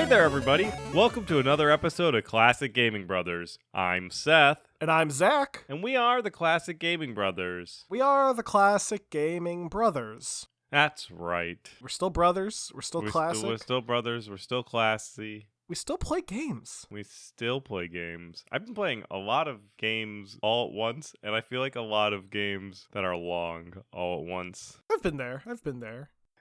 Hey there, everybody. Welcome to another episode of Classic Gaming Brothers. I'm Seth. And I'm Zach. And we are the Classic Gaming Brothers. We are the Classic Gaming Brothers. That's right. We're still brothers. We're still classic. We're still brothers. We're still classy. We still play games. We still play games. I've been playing a lot of games all at once, and I feel like a lot of games that are long all at once. I've been there.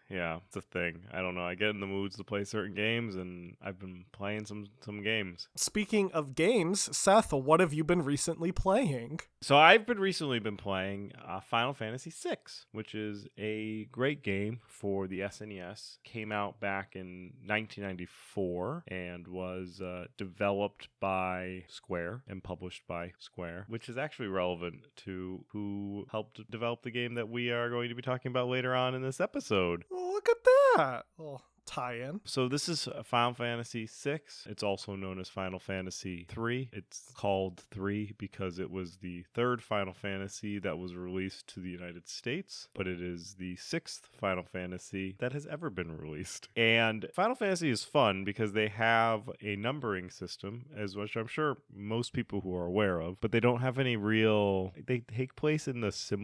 Yeah, it's a thing. I don't know. I get in the moods to play certain games, and I've been playing some games. Speaking of games, Seth, what have you been recently playing? So I've recently been playing Final Fantasy VI, which is a great game for the SNES. Came out back in 1994 and was developed by Square and published by Square, which is actually relevant to who helped develop the game that we are going to be talking about later on in this episode. Oh, look at that. Well, tie-in. So this is Final Fantasy VI. It's also known as Final Fantasy III. It's called 3 because it was the third Final Fantasy that was released to the United States, but it is the sixth Final Fantasy that has ever been released. And Final Fantasy is fun because they have a numbering system, as which I'm sure most people who are aware of, but they don't have any real... They take place in the same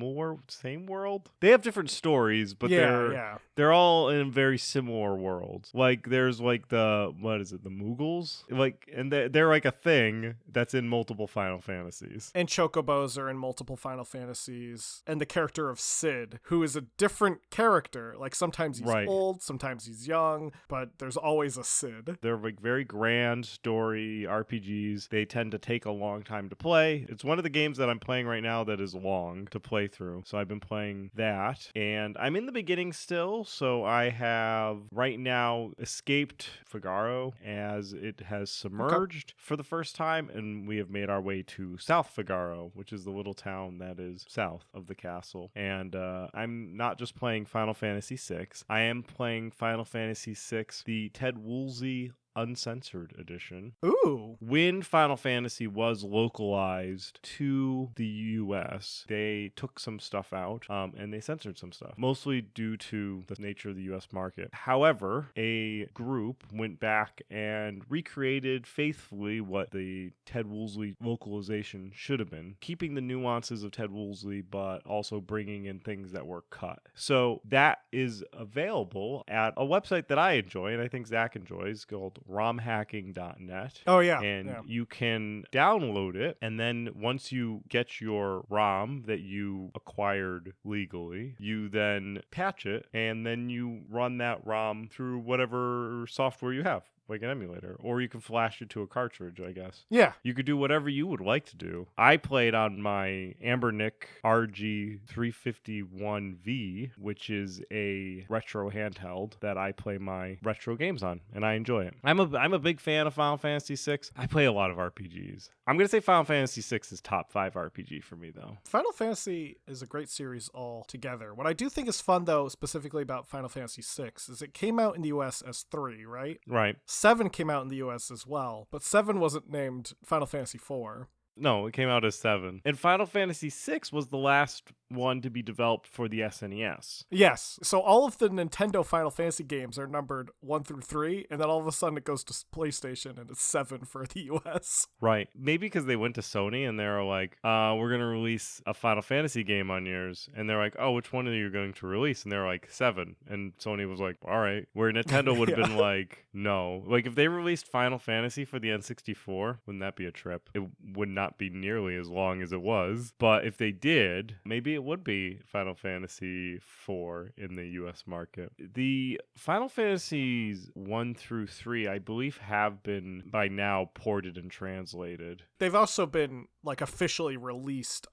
world? They have different stories, but they're all in very similar worlds. Like there's like the Mughals, like, and they're like a thing that's in multiple Final Fantasies. And Chocobos are in multiple Final Fantasies, and the character of Sid, who is a different character. Like sometimes he's old, sometimes he's young, but there's always a Sid. They're like very grand story RPGs. They tend to take a long time to play. It's one of the games that I'm playing right now that is long to play through. So I've been playing that, and I'm in the beginning still. So I have right now escaped Figaro as it has submerged for the first time, and we have made our way to South Figaro, which is the little town that is south of the castle. And I'm not just playing Final Fantasy VI. I am playing Final Fantasy VI, the Ted Woolsey Uncensored Edition. Ooh. When Final Fantasy was localized to the US, they took some stuff out and they censored some stuff, mostly due to the nature of the US market. However, a group went back and recreated faithfully what the Ted Woolsey localization should have been, keeping the nuances of Ted Woolsey, but also bringing in things that were cut. So that is available at a website that I enjoy, and I think Zach enjoys, called romhacking.net. Oh, yeah. And you can download it, and then once you get your ROM that you acquired legally, you then patch it, and then you run that ROM through whatever software you have, like an emulator, or you can flash it to a cartridge, I guess. Yeah. You could do whatever you would like to do. I played on my Ambernick RG351V, which is a retro handheld that I play my retro games on, and I enjoy it. I'm a big fan of Final Fantasy VI. I play a lot of RPGs. I'm going to say Final Fantasy VI is top 5 RPG for me, though. Final Fantasy is a great series altogether. What I do think is fun, though, specifically about Final Fantasy VI, is it came out in the US as 3, right? Right. 7 came out in the US as well, but 7 wasn't named Final Fantasy 4. No, it came out as 7. And Final Fantasy VI was the last one to be developed for the SNES. Yes. So all of the Nintendo Final Fantasy games are numbered 1 through 3, and then all of a sudden it goes to PlayStation and it's 7 for the US. Right. Maybe because they went to Sony and they were like, we're going to release a Final Fantasy game on yours. And they're like, oh, which one are you going to release? And they're like, 7. And Sony was like, all right. Where Nintendo would have been like, no. Like, if they released Final Fantasy for the N64, wouldn't that be a trip? It would not be nearly as long as it was. But if they did, maybe it would be Final Fantasy 4 in the US market. The Final Fantasies 1 through 3, I believe, have been by now ported and translated. They've also been like officially released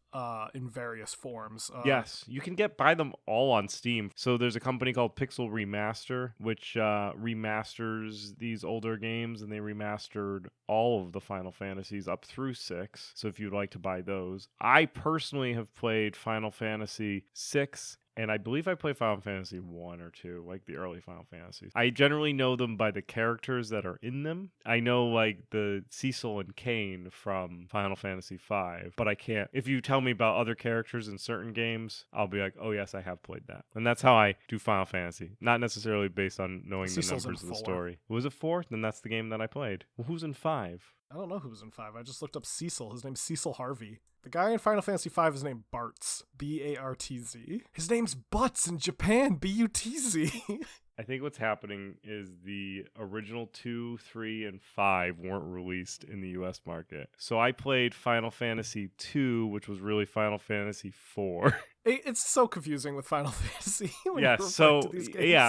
in various forms. Yes, you can buy them all on Steam. So there's a company called Pixel Remaster, which remasters these older games, and they remastered all of the Final Fantasies up through 6. So if you'd like to buy those, I personally have played Final Fantasy 6 And I believe I play Final Fantasy 1 or 2, like the early Final Fantasies. I generally know them by the characters that are in them. I know like the Cecil and Kain from Final Fantasy 5, but I can't. If you tell me about other characters in certain games, I'll be like, oh yes, I have played that. And that's how I do Final Fantasy. Not necessarily based on knowing Cecil's the numbers in of the 4. story. Was it 4? Then that's the game that I played. Well, who's in 5? I don't know who's in 5. I just looked up Cecil. His name's Cecil Harvey. The guy in Final Fantasy 5 is named Bartz. Bartz. His name's Butts in Japan. Butz. I think what's happening is the original 2, 3, and 5 weren't released in the US market. So I played Final Fantasy 2, which was really Final Fantasy 4. It's so confusing with Final Fantasy. Yeah,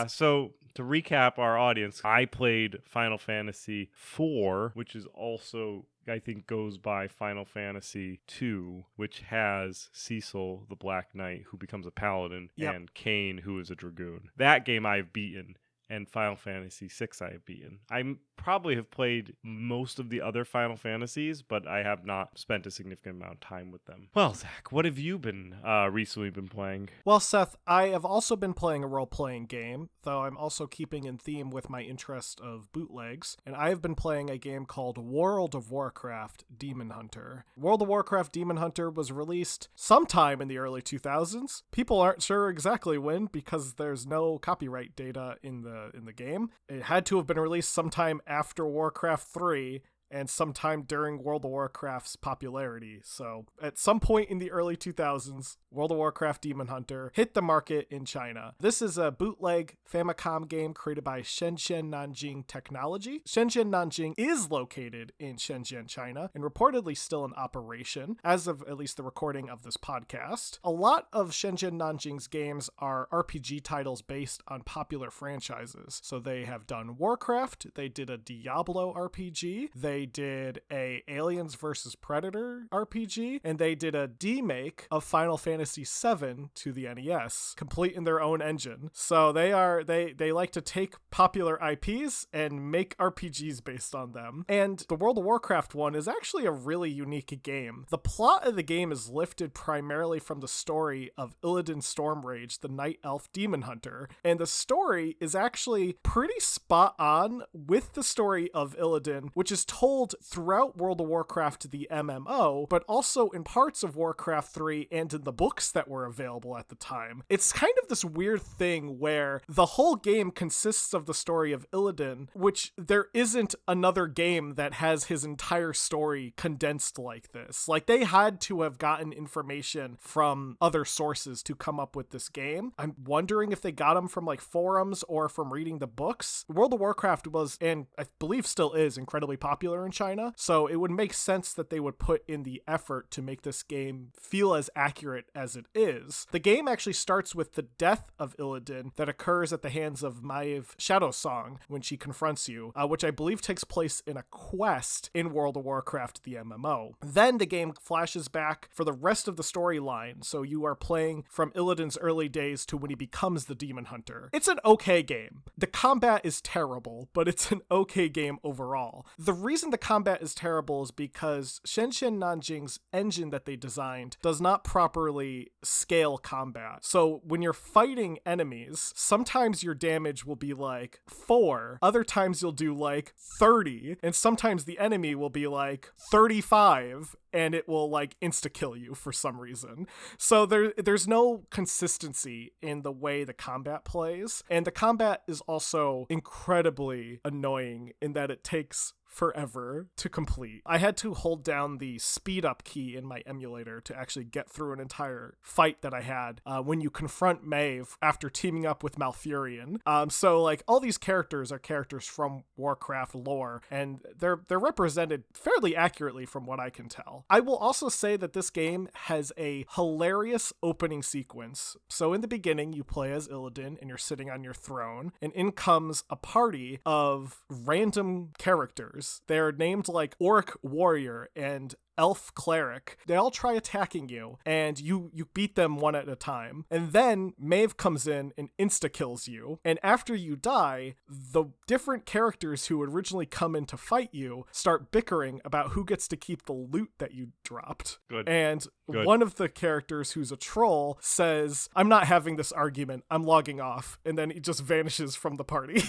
so to recap our audience, I played Final Fantasy 4, which is also, I think, goes by Final Fantasy 2, which has Cecil, the Black Knight, who becomes a paladin, and Kain, who is a dragoon. That game I've beaten, and Final Fantasy 6 I have beaten. I probably have played most of the other Final Fantasies, but I have not spent a significant amount of time with them. Well, Zach, what have you been recently been playing? Well, Seth, I have also been playing a role-playing game, though I'm also keeping in theme with my interest of bootlegs, and I have been playing a game called World of Warcraft Demon Hunter. World of Warcraft Demon Hunter was released sometime in the early 2000s. People aren't sure exactly when because there's no copyright data in the game. It had to have been released sometime after Warcraft 3 and sometime during World of Warcraft's popularity. So at some point in the early 2000s, World of Warcraft Demon Hunter hit the market in China. This is a bootleg Famicom game created by Shenzhen Nanjing Technology. Shenzhen Nanjing is located in Shenzhen, China, and reportedly still in operation, as of at least the recording of this podcast. A lot of Shenzhen Nanjing's games are RPG titles based on popular franchises. So they have done Warcraft, they did a Diablo RPG, they did a Aliens vs. Predator RPG, and they did a remake of Final Fantasy VII to the NES, complete in their own engine. So they like to take popular IPs and make RPGs based on them. And the World of Warcraft one is actually a really unique game. The plot of the game is lifted primarily from the story of Illidan Stormrage, the Night Elf Demon Hunter, and the story is actually pretty spot on with the story of Illidan, which is told throughout World of Warcraft the MMO, but also in parts of Warcraft 3 and in the books that were available at the time. It's kind of this weird thing where the whole game consists of the story of Illidan, which there isn't another game that has his entire story condensed like this. Like, they had to have gotten information from other sources to come up with this game. I'm wondering if they got them from like forums or from reading the books. World of Warcraft was, and I believe still is, incredibly popular in China, so it would make sense that they would put in the effort to make this game feel as accurate as it is. The game actually starts with the death of Illidan that occurs at the hands of Maiev Shadowsong when she confronts you, which I believe takes place in a quest in World of Warcraft the MMO. Then the game flashes back for the rest of the storyline, so you are playing from Illidan's early days to when he becomes the Demon Hunter. It's an okay game. The combat is terrible, but it's an okay game overall. The reason the combat is terrible is because Shenzhen Nanjing's engine that they designed does not properly scale combat. So when you're fighting enemies, sometimes your damage will be like 4, other times you'll do like 30, and sometimes the enemy will be like 35, and it will like insta-kill you for some reason. So there's no consistency in the way the combat plays, and the combat is also incredibly annoying in that it takes forever to complete. I had to hold down the speed up key in my emulator to actually get through an entire fight that I had when you confront Maeve after teaming up with Malfurion. So like all these characters are characters from Warcraft lore, and they're represented fairly accurately from what I can tell. I will also say that this game has a hilarious opening sequence. So in the beginning, you play as Illidan and you're sitting on your throne, and in comes a party of random characters. They're named like Orc Warrior and elf cleric. They all try attacking you, and you beat them one at a time. And then Maeve comes in and insta-kills you. And after you die, the different characters who originally come in to fight you start bickering about who gets to keep the loot that you dropped. Good. And Good. one of the characters, who's a troll, says, "I'm not having this argument. I'm logging off." And then he just vanishes from the party.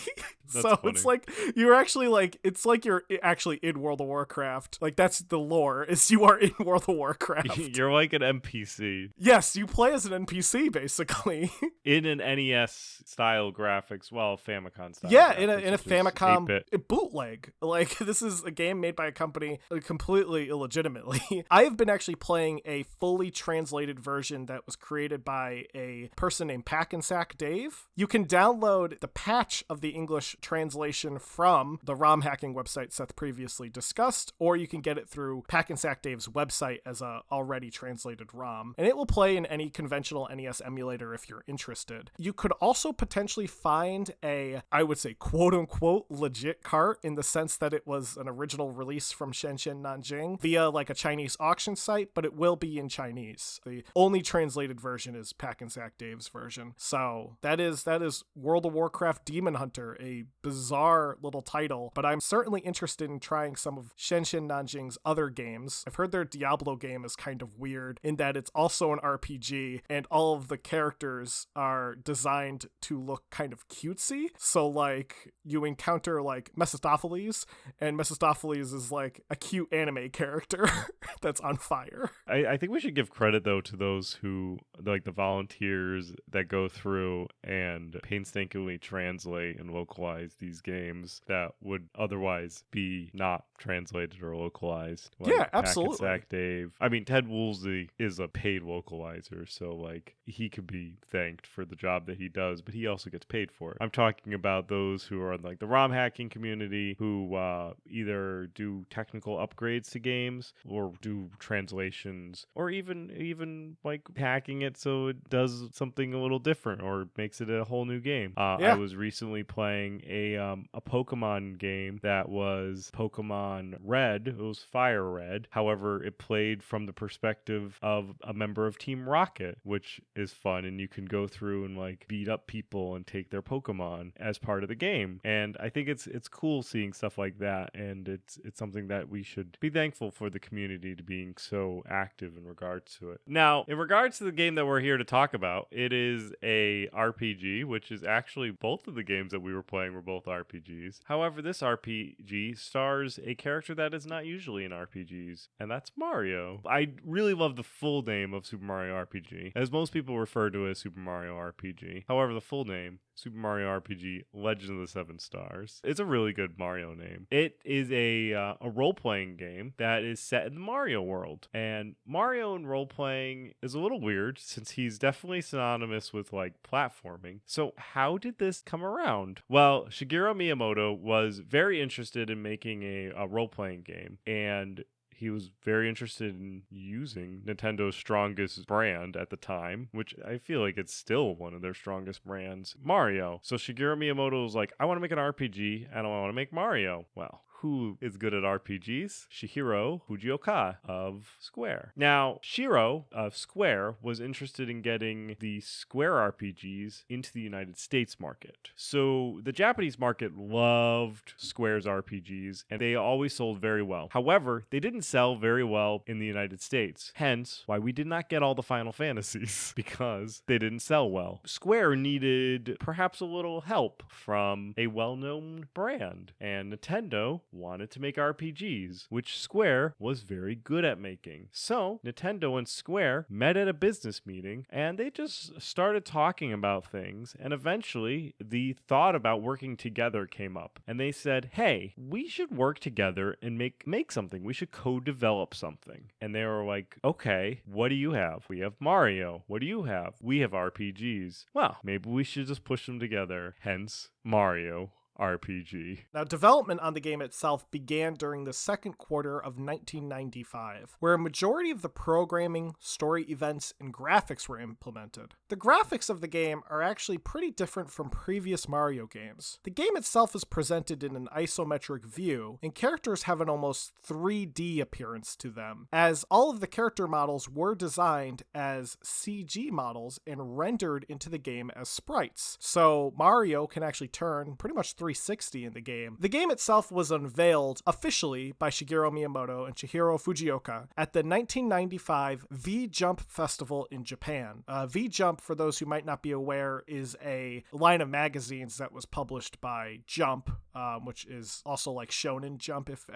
So funny. it's like you're actually like, it's like you're actually in World of Warcraft. Like, that's the lore, is you are in World of Warcraft. You're like an NPC. Yes, you play as an NPC basically. In an NES style graphics, well, Famicom style. Yeah, graphics, in a which is Famicom 8-bit. bootleg. Like, this is a game made by a company completely illegitimately. I have been actually playing a fully translated version that was created by a person named Packensack Dave. You can download the patch of the English translation from the ROM hacking website Seth previously discussed, or you can get it through Packensack Dave's website as a already translated ROM, and it will play in any conventional NES emulator if you're interested. You could also potentially find a, I would say, quote-unquote legit cart, in the sense that it was an original release from Shenzhen Nanjing via like a Chinese auction site, but it will be in Chinese. The only translated version is Packensack Dave's version. So that is World of Warcraft Demon Hunter, a bizarre little title, but I'm certainly interested in trying some of Shenzhen Nanjing's other games. I've heard their Diablo game is kind of weird in that it's also an RPG, and all of the characters are designed to look kind of cutesy. So like, you encounter like Mephistopheles, and Mephistopheles is like a cute anime character that's on fire. I think we should give credit, though, to those who, like the volunteers that go through and painstakingly translate and localize these games that would otherwise be not translated or localized. Like Yeah, absolutely. Packensack Dave. I mean, Ted Woolsey is a paid localizer, so like he could be thanked for the job that he does, but he also gets paid for it. I'm talking about those who are in like the ROM hacking community, who either do technical upgrades to games or do translations, or even like hacking it so it does something a little different or makes it a whole new game. I was recently playing a Pokemon game that was Pokemon Red. It was Fire Red. However, it played from the perspective of a member of Team Rocket, which is fun, and you can go through and like beat up people and take their Pokemon as part of the game. And I think it's cool seeing stuff like that, and it's something that we should be thankful for the community to being so active in regards to it. Now, in regards to the game that we're here to talk about, it is a RPG, which is actually both of the games that we were playing were both RPGs. However, this RPG stars a character that is not usually in RPGs, and that's Mario. I really love the full name of Super Mario RPG, as most people refer to it as Super Mario RPG. However, the full name, Super Mario RPG Legend of the Seven Stars. It's a really good Mario name. It is a role-playing game that is set in the Mario world. And Mario in role-playing is a little weird, since he's definitely synonymous with like platforming. So how did this come around? Well, Shigeru Miyamoto was very interested in making a role-playing game, and he was very interested in using Nintendo's strongest brand at the time, which I feel like it's still one of their strongest brands, Mario. So Shigeru Miyamoto was like, I want to make an RPG and I want to make Mario. Well, who is good at RPGs? Shihiro Fujioka of Square. Now, Shiro of Square was interested in getting the Square RPGs into the United States market. So the Japanese market loved Square's RPGs, and they always sold very well. However, they didn't sell very well in the United States. Hence, why we did not get all the Final Fantasies, because they didn't sell well. Square needed perhaps a little help from a well-known brand, and Nintendo wanted to make RPGs, which Square was very good at making. So Nintendo and Square met at a business meeting, and they just started talking about things, and eventually the thought about working together came up, and they said, hey, we should work together and make something. We should co-develop something. And they were like, okay, what do you have? We have Mario. What do you have? We have RPGs. Well, maybe we should just push them together. Hence Mario RPG. Now, development on the game itself began during the second quarter of 1995, where a majority of the programming, story events, and graphics were implemented. The graphics of the game are actually pretty different from previous Mario games. The game itself is presented in an isometric view, and characters have an almost 3D appearance to them, as all of the character models were designed as CG models and rendered into the game as sprites. So Mario can actually turn pretty much 360 in the game. The game itself was unveiled officially by Shigeru Miyamoto and Chihiro Fujioka at the 1995 V-Jump Festival in Japan. V-Jump, for those who might not be aware, is a line of magazines that was published by Jump, which is also like Shonen Jump, if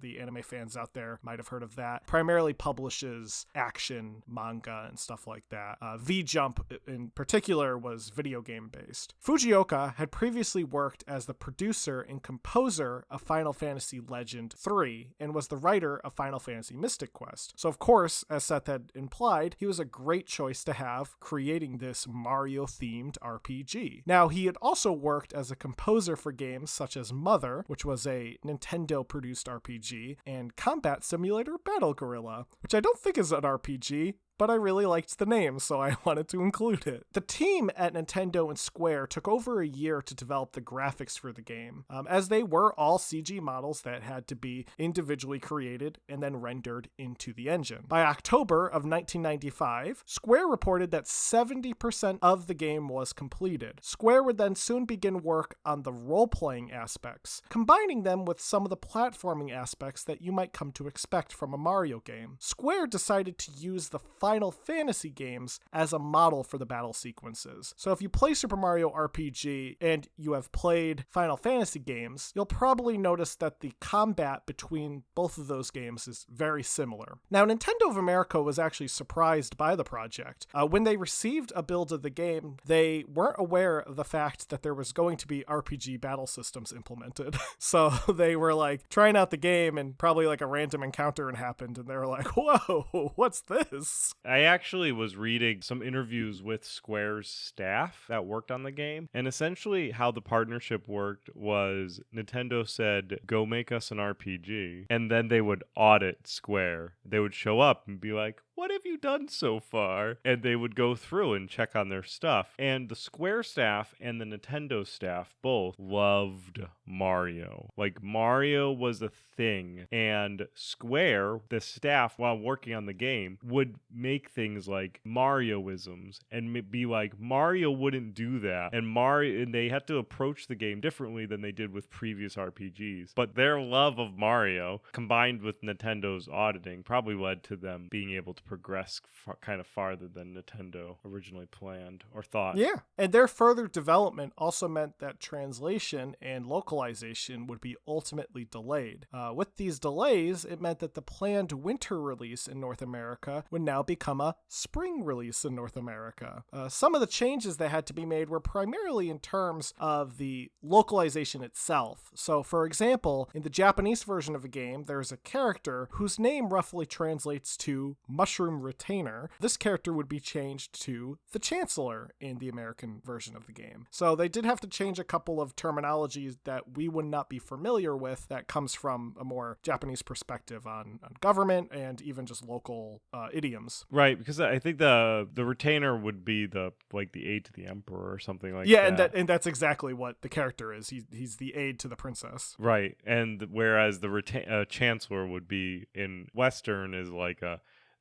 the anime fans out there might have heard of that. Primarily publishes action, manga, and stuff like that. V-Jump in particular was video game based. Fujioka had previously worked as the producer and composer of Final Fantasy Legend III and was the writer of Final Fantasy Mystic Quest. So of course, as Seth had implied, he was a great choice to have creating this Mario-themed RPG. Now, he had also worked as a composer for games such as Mother, which was a Nintendo-produced RPG, and Combat Simulator Battle Gorilla, which I don't think is an RPG, but I really liked the name, so I wanted to include it. The team at Nintendo and Square took over a year to develop the graphics for the game, as they were all CG models that had to be individually created and then rendered into the engine. By October of 1995, Square reported that 70% of the game was completed. Square would then soon begin work on the role-playing aspects, combining them with some of the platforming aspects that you might come to expect from a Mario game. Square decided to use the Final Fantasy games as a model for the battle sequences. So if you play Super Mario RPG and you have played Final Fantasy games, you'll probably notice that the combat between both of those games is very similar. Now, Nintendo of America was actually surprised by the project. When they received a build of the game, they weren't aware of the fact that there was going to be RPG battle systems implemented. So they were like trying out the game and probably like a random encounter happened and they were like, whoa, what's this? I actually was reading some interviews with Square's staff that worked on the game, and essentially how the partnership worked was Nintendo said, go make us an RPG, and then they would audit Square. They would show up and be like, what have you done so far? And they would go through and check on their stuff. And the Square staff and the Nintendo staff both loved Mario. Like, Mario was a thing. And Square, the staff, while working on the game, would make things like Marioisms and be like, Mario wouldn't do that. And they had to approach the game differently than they did with previous RPGs. But their love of Mario, combined with Nintendo's auditing, probably led to them being able to progress kind of farther than Nintendo originally planned or thought. Yeah, and their further development also meant that translation and localization would be ultimately delayed. With these delays, it meant that the planned winter release in North America would now become a spring release in North America. Some of the changes that had to be made were primarily in terms of the localization itself. So, for example, in the Japanese version of the game, there's a character whose name roughly translates to Mushroom Retainer. This character would be changed to the Chancellor in the American version of the game. So they did have to change a couple of terminologies that we would not be familiar with that comes from a more Japanese perspective on government and even just local idioms. Right, because I think the retainer would be the aid to the emperor or something like that. Yeah, and that's exactly what the character is. He's the aide to the princess. Right, and whereas the chancellor would be in Western is like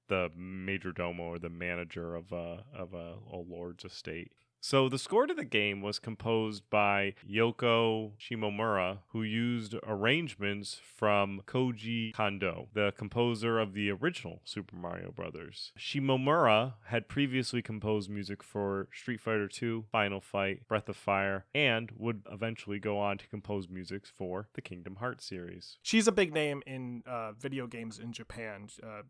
the major domo or the manager of a lord's estate. So the score to the game was composed by Yoko Shimomura, who used arrangements from Koji Kondo, the composer of the original Super Mario Bros. Shimomura had previously composed music for Street Fighter II, Final Fight, Breath of Fire, and would eventually go on to compose music for the Kingdom Hearts series. She's a big name in video games in Japan.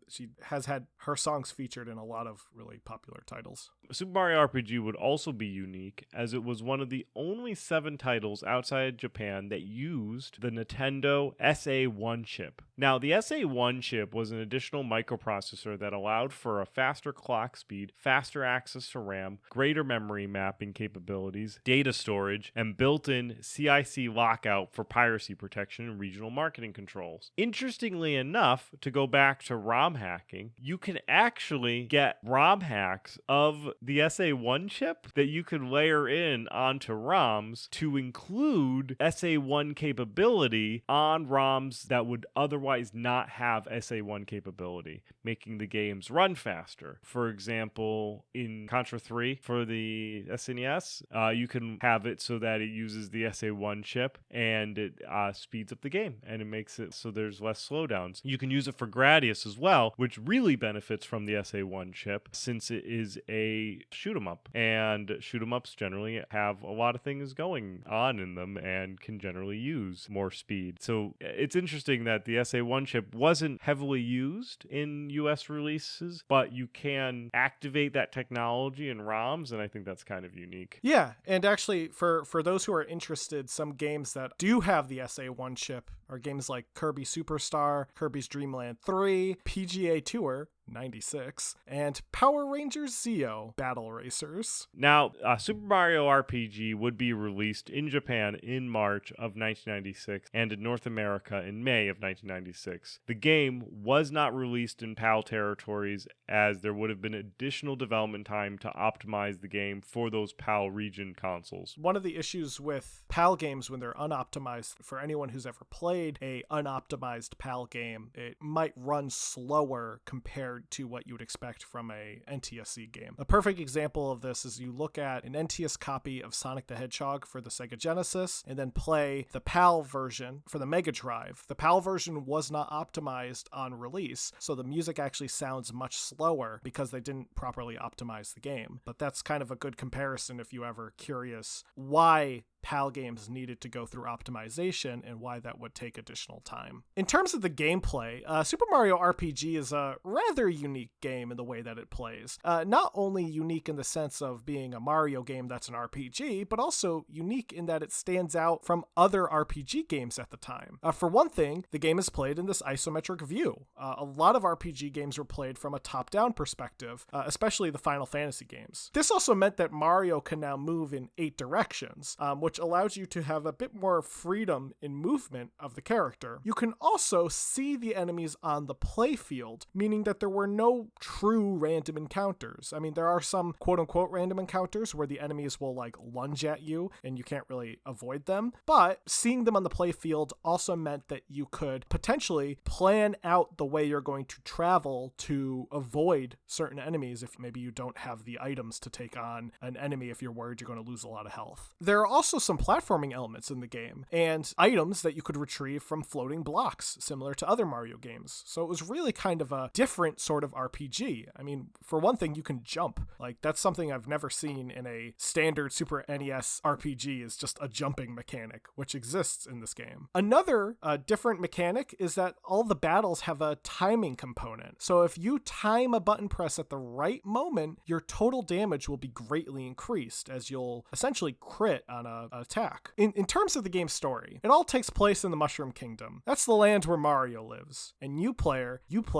She has had her songs featured in a lot of really popular titles. Super Mario RPG would also be unique, as it was one of the only 7 titles outside Japan that used the Nintendo SA1 chip. Now, the SA1 chip was an additional microprocessor that allowed for a faster clock speed, faster access to RAM, greater memory mapping capabilities, data storage, and built-in CIC lockout for piracy protection and regional marketing controls. Interestingly enough, to go back to ROM hacking, you can actually get ROM hacks of the SA1 chip that you could layer in onto ROMs to include SA1 capability on ROMs that would otherwise not have SA1 capability, making the games run faster. For example, in Contra 3 for the SNES, you can have it so that it uses the SA1 chip and it speeds up the game and it makes it so there's less slowdowns. You can use it for Gradius as well, which really benefits from the SA1 chip since it is a shoot 'em up, and shoot 'em ups generally have a lot of things going on in them and can generally use more speed. So it's interesting that the SA1 chip wasn't heavily used in US releases, but you can activate that technology in ROMs, and I think that's kind of unique. Yeah, and actually for those who are interested, some games that do have the SA1 chip are games like Kirby Superstar, Kirby's Dream Land 3, PGA Tour 96, and Power Rangers Zeo Battle Racers. Now, Super Mario RPG would be released in Japan in March of 1996 and in North America in May of 1996. The game was not released in PAL territories as there would have been additional development time to optimize the game for those PAL region consoles. One of the issues with PAL games when they're unoptimized, for anyone who's ever played a unoptimized PAL game, it might run slower compared to what you would expect from a NTSC game. A perfect example of this is you look at an NTS copy of Sonic the Hedgehog for the Sega Genesis and then play the PAL version for the Mega Drive. The PAL version was not optimized on release, so the music actually sounds much slower because they didn't properly optimize the game. But that's kind of a good comparison if you're ever curious why PAL games needed to go through optimization and why that would take additional time. In terms of the gameplay, Super Mario RPG is a rather unique game in the way that it plays. Not only unique in the sense of being a Mario game that's an RPG, but also unique in that it stands out from other RPG games at the time. For one thing, the game is played in this isometric view. A lot of RPG games were played from a top-down perspective, especially the Final Fantasy games. This also meant that Mario can now move in 8 directions, which allows you to have a bit more freedom in movement of the character. You can also see the enemies on the playfield, meaning that there were no true random encounters. I mean, there are some quote-unquote random encounters where the enemies will like lunge at you and you can't really avoid them, but seeing them on the playfield also meant that you could potentially plan out the way you're going to travel to avoid certain enemies if maybe you don't have the items to take on an enemy if you're worried you're going to lose a lot of health. There are also some platforming elements in the game and items that you could retrieve from floating blocks, similar to other Mario games. So it was really kind of a different sort of RPG. I mean, for one thing, you can jump. Like, that's something I've never seen in a standard Super NES RPG, is just a jumping mechanic, which exists in this game. Another different mechanic is that all the battles have a timing component. So if you time a button press at the right moment, your total damage will be greatly increased, as you'll essentially crit on an attack. In terms of the game's story, it all takes place in the Mushroom Kingdom. That's the land where Mario lives. And you play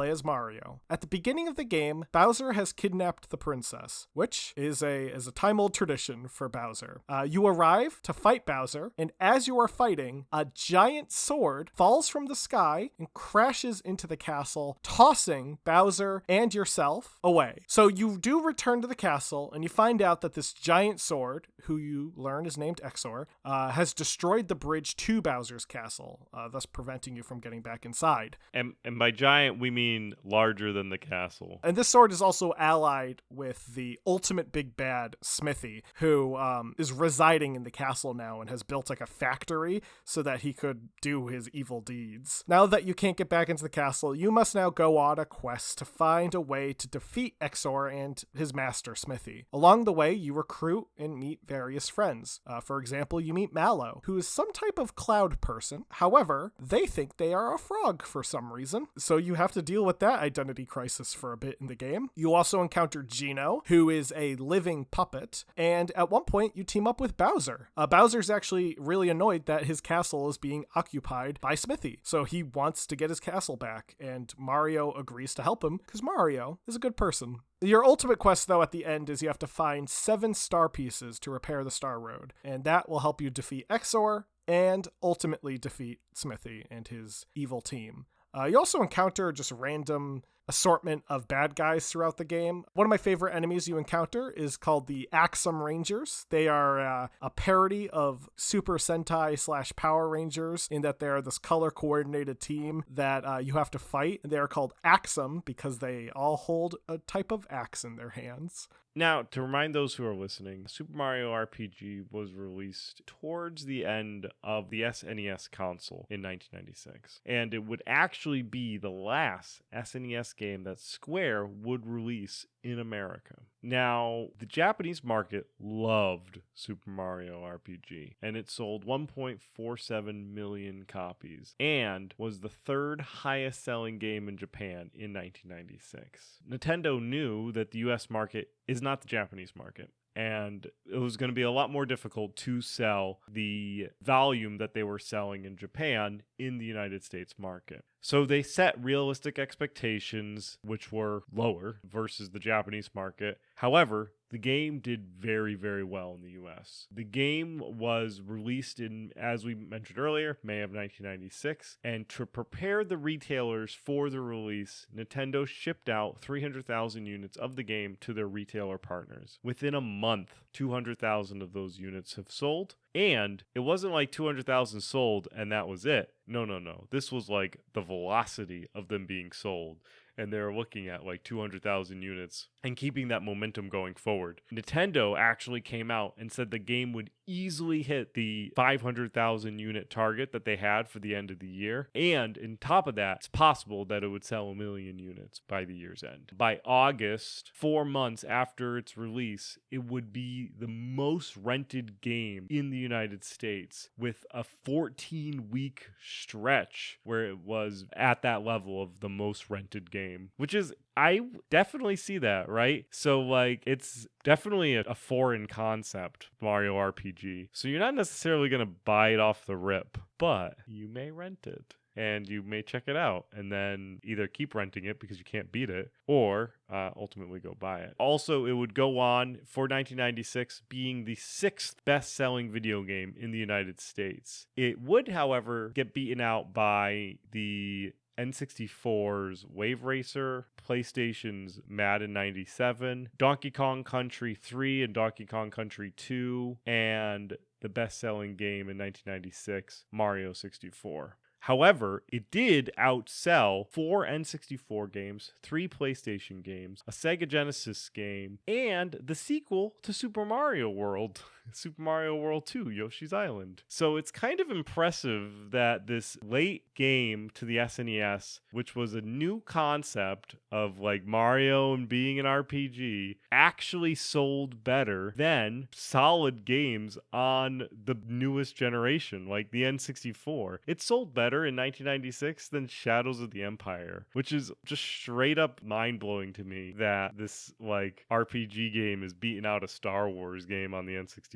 as Mario. At the beginning of the game, Bowser has kidnapped the princess, which is a time-old tradition for Bowser. You arrive to fight Bowser, and as you are fighting, a giant sword falls from the sky and crashes into the castle, tossing Bowser and yourself away. So you do return to the castle, and you find out that this giant sword, who you learn is named Exor, has destroyed the bridge to Bowser's castle, thus preventing you from getting back inside. And by giant, we mean larger than the castle. And this sword is also allied with the ultimate big bad, Smithy, who is residing in the castle now and has built like a factory so that he could do his evil deeds. Now that you can't get back into the castle, you must now go on a quest to find a way to defeat Exor and his master, Smithy. Along the way, you recruit and meet various friends. For example, example, you meet Mallow, who is some type of cloud person. However, they think they are a frog for some reason, so you have to deal with that identity crisis for a bit in the game. You also encounter Gino, who is a living puppet, and at one point you team up with Bowser. Bowser's actually really annoyed that his castle is being occupied by Smithy, so he wants to get his castle back, and Mario agrees to help him because Mario is a good person. Your ultimate quest, though, at the end is you have to find 7 star pieces to repair the Star Road, and that will help you defeat Exor and ultimately defeat Smithy and his evil team. You also encounter just random assortment of bad guys throughout the game. One of my favorite enemies you encounter is called the Axum Rangers. They are a parody of Super Sentai / Power Rangers in that they're this color-coordinated team that you have to fight. They are called Axum because they all hold a type of axe in their hands. Now, to remind those who are listening, Super Mario RPG was released towards the end of the SNES console in 1996, and it would actually be the last SNES game that Square would release in America. Now, the Japanese market loved Super Mario RPG, and it sold 1.47 million copies, and was the 3rd highest selling game in Japan in 1996. Nintendo knew that the US market is not the Japanese market, and it was going to be a lot more difficult to sell the volume that they were selling in Japan in the United States market. So they set realistic expectations, which were lower versus the Japanese market. However, the game did very, very well in the US. The game was released in, as we mentioned earlier, May of 1996, and to prepare the retailers for the release, Nintendo shipped out 300,000 units of the game to their retailer partners. Within a month, 200,000 of those units have sold, and it wasn't like 200,000 sold and that was it. No. This was like the velocity of them being sold. And they're looking at like 200,000 units and keeping that momentum going forward. Nintendo actually came out and said the game would easily hit the 500,000 unit target that they had for the end of the year. And on top of that, it's possible that it would sell 1 million units by the year's end. By August, 4 months after its release, it would be the most rented game in the United States with a 14-week stretch where it was at that level of the most rented game, which is, I definitely see that, right? So like, it's definitely a foreign concept, Mario RPG. So you're not necessarily going to buy it off the rip, but you may rent it. And you may check it out and then either keep renting it because you can't beat it or ultimately go buy it. Also, it would go on for 1996 being the 6th best-selling video game in the United States. It would, however, get beaten out by the N64's Wave Racer, PlayStation's Madden 97, Donkey Kong Country 3 and Donkey Kong Country 2, and the best-selling game in 1996, Mario 64. However, it did outsell 4 N64 games, 3 PlayStation games, a Sega Genesis game, and the sequel to Super Mario World, Super Mario World 2, Yoshi's Island. So it's kind of impressive that this late game to the SNES, which was a new concept of like Mario and being an RPG, actually sold better than solid games on the newest generation, like the N64. It sold better in 1996 than Shadows of the Empire, which is just straight up mind-blowing to me that this like RPG game is beating out a Star Wars game on the N64.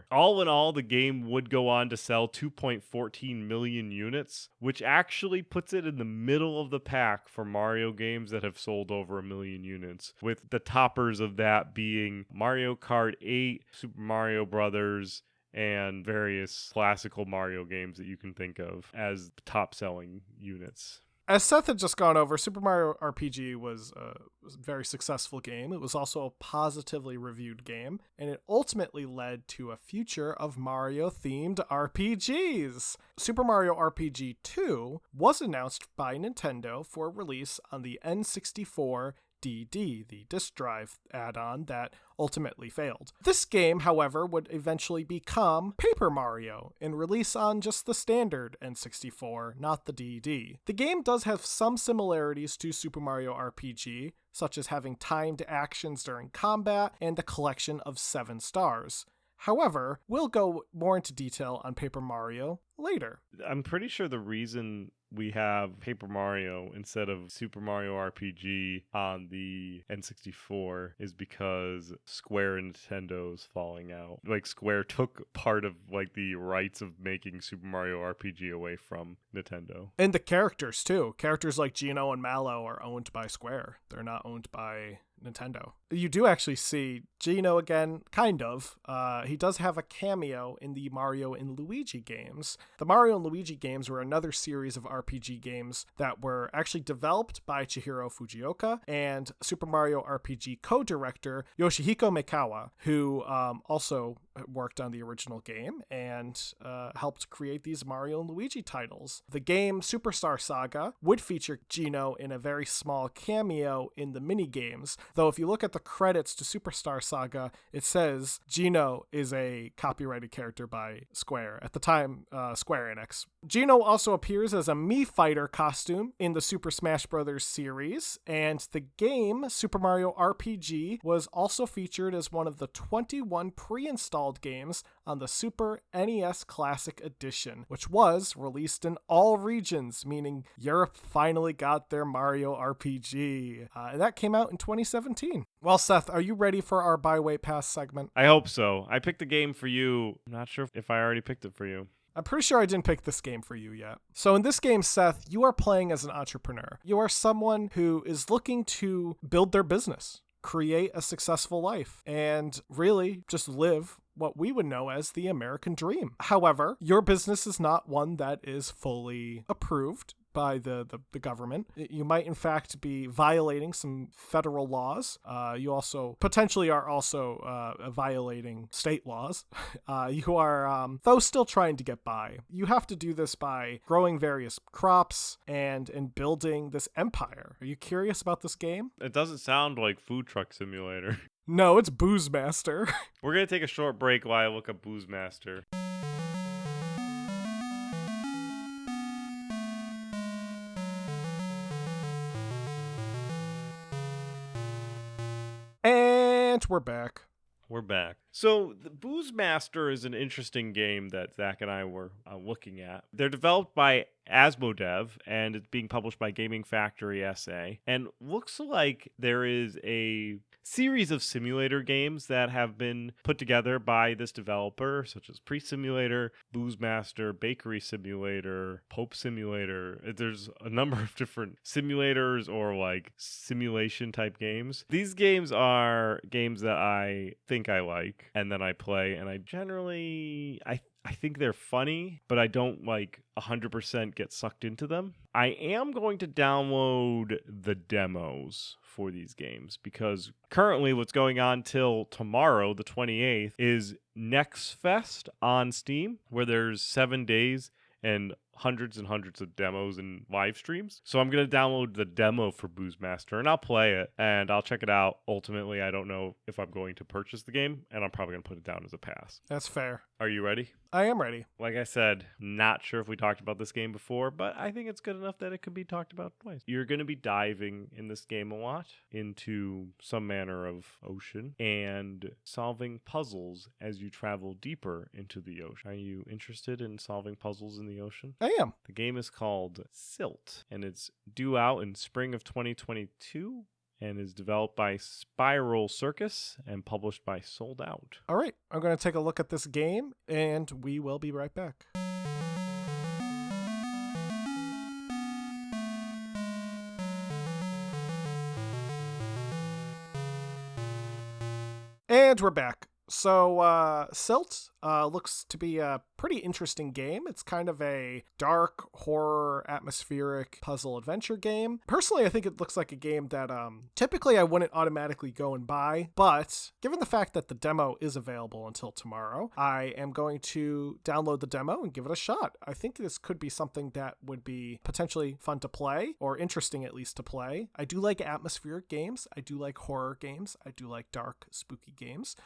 All in all, the game would go on to sell 2.14 million units, which actually puts it in the middle of the pack for Mario games that have sold over 1 million units, with the toppers of that being Mario Kart 8, Super Mario Brothers, and various classical Mario games that you can think of as top-selling units. As Seth had just gone over, Super Mario RPG was a very successful game. It was also a positively reviewed game, and it ultimately led to a future of Mario-themed RPGs. Super Mario RPG 2 was announced by Nintendo for release on the N64 DD, the disk drive add-on that ultimately failed. This game, however, would eventually become Paper Mario and release on just the standard N64, not the DD. The game does have some similarities to Super Mario RPG, such as having timed actions during combat and a collection of 7 stars. However, we'll go more into detail on Paper Mario later. I'm pretty sure the reason we have Paper Mario instead of Super Mario RPG on the N64 is because Square and Nintendo's falling out. Like Square took part of like the rights of making Super Mario RPG away from Nintendo. And the characters too. Characters like Geno and Mallow are owned by Square. They're not owned by Nintendo. You do actually see Geno again, kind of. He does have a cameo in the Mario and Luigi games. The Mario and Luigi games were another series of RPG games that were actually developed by Chihiro Fujioka and Super Mario RPG co-director Yoshihiko Mikawa, who also worked on the original game and helped create these Mario and Luigi titles. The game Superstar Saga would feature Geno in a very small cameo in the mini games, though if you look at the credits to Superstar Saga, it says Geno is a copyrighted character by Square. At the time, Square Enix. Geno also appears as a Mii Fighter costume in the Super Smash Bros. Series, and the game Super Mario RPG was also featured as one of the 21 pre-installed games on the Super NES Classic Edition, which was released in all regions, meaning Europe finally got their Mario RPG. And that came out in 2017. Well, Seth, are you ready for our Byway Pass segment? I hope so. I picked a game for you. I'm not sure if I already picked it for you. I'm pretty sure I didn't pick this game for you yet. So in this game, Seth, you are playing as an entrepreneur. You are someone who is looking to build their business, create a successful life, and really just live what we would know as the American dream. However, your business is not one that is fully approved by the government. You might in fact be violating some federal laws. You also potentially are also violating state laws. You are though still trying to get by. You have to do this by growing various crops and building this empire. Are you curious about this game? It doesn't sound like Food Truck Simulator. No, it's Booze Master. We're going to take a short break while I look up Booze Master. And we're back. We're back. So the Booze Master is an interesting game that Zach and I were looking at. They're developed by Asmodev, and it's being published by Gaming Factory SA. And looks like there is a series of simulator games that have been put together by this developer, such as Priest Simulator, Booze Master, Bakery Simulator, Pope Simulator. There's a number of different simulators or like simulation type games. These games are games that I think I like and then I play, and I generally I think they're funny, but I don't like 100% get sucked into them. I am going to download the demos for these games because currently what's going on till tomorrow, the 28th, is Next Fest on Steam, where there's 7 days and hundreds of demos and live streams. So I'm going to download the demo for Booze Master and I'll play it and I'll check it out. Ultimately, I don't know if I'm going to purchase the game, and I'm probably going to put it down as a pass. That's fair. Are you ready? I am ready. Like I said, not sure if we talked about this game before, but I think it's good enough that it could be talked about twice. You're going to be diving in this game a lot into some manner of ocean and solving puzzles as you travel deeper into the ocean. Are you interested in solving puzzles in the ocean? I am. The game is called Silt, and it's due out in spring of 2022. And is developed by Spiral Circus and published by Sold Out. All right, I'm going to take a look at this game, and we will be right back. And we're back. So, Silt looks to be a pretty interesting game. It's kind of a dark, horror, atmospheric puzzle adventure game. Personally, I think it looks like a game that typically I wouldn't automatically go and buy, but given the fact that the demo is available until tomorrow, I am going to download the demo and give it a shot. I think this could be something that would be potentially fun to play, or interesting at least to play. I do like atmospheric games. I do like horror games. I do like dark, spooky games.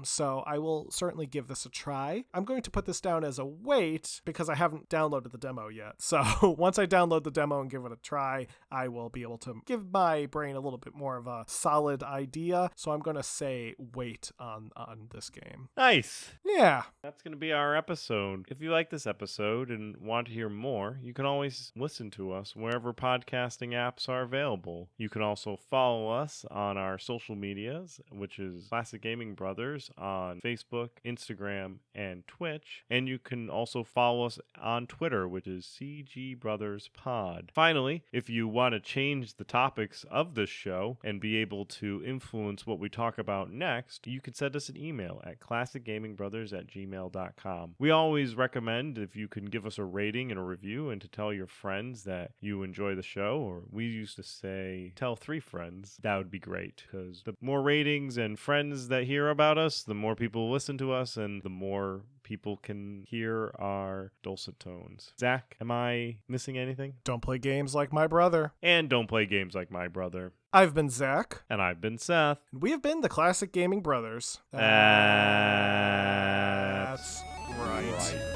So I will certainly give this a try. I'm going to put this down down as a wait because I haven't downloaded the demo yet. So once I download the demo and give it a try, I will be able to give my brain a little bit more of a solid idea. So I'm going to say wait on this game. Nice. Yeah. That's going to be our episode. If you like this episode and want to hear more, you can always listen to us wherever podcasting apps are available. You can also follow us on our social medias, which is Classic Gaming Brothers on Facebook, Instagram, and Twitch. And you can also follow us on Twitter, which is CG Brothers Pod. Finally, if you want to change the topics of this show and be able to influence what we talk about next, you can send us an email at classicgamingbrothers@gmail.com. We always recommend if you can give us a rating and a review and to tell your friends that you enjoy the show, or we used to say tell 3 friends. That would be great, because the more ratings and friends that hear about us, the more people listen to us and the more people can hear our dulcet tones. Zach, am I missing anything? Don't play games like my brother. And don't play games like my brother. I've been Zach. And I've been Seth. And we have been the Classic Gaming Brothers. That's right.